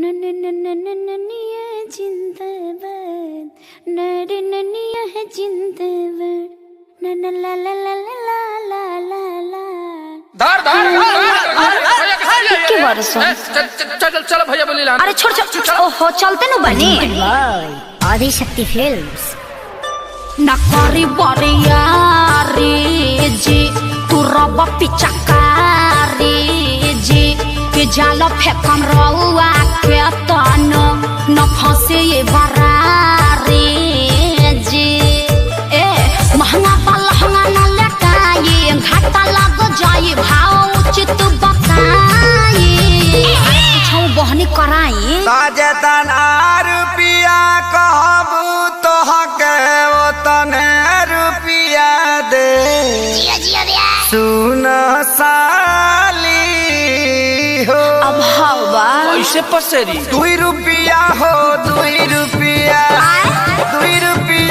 नन्निया जिंदाबाद नन्निया है जिंदाबाद नन ला ला ला ला ला ला ला धर धर के वर्ष चल चल भैया बोली ला। अरे छोड़ छोड़ ओहो चलते न बनी आदिशक्ति फिल्म्स ना करी बरिया रे जी तू रब पिचकारी जी के जाल फेकम रउआ के तन न फंसे ये बरारी जी ए महंगा पलहंगा न लटाई घाटा लग जाई भाव उचित बताई छौ बहनी कराई ताजतन रुपिया कहब तोहके ओतने रुपिया दे सुन साली हो अब हवा ऐसे पसेरी 2 रुपिया हो 2 रुपिया 2 रुपिया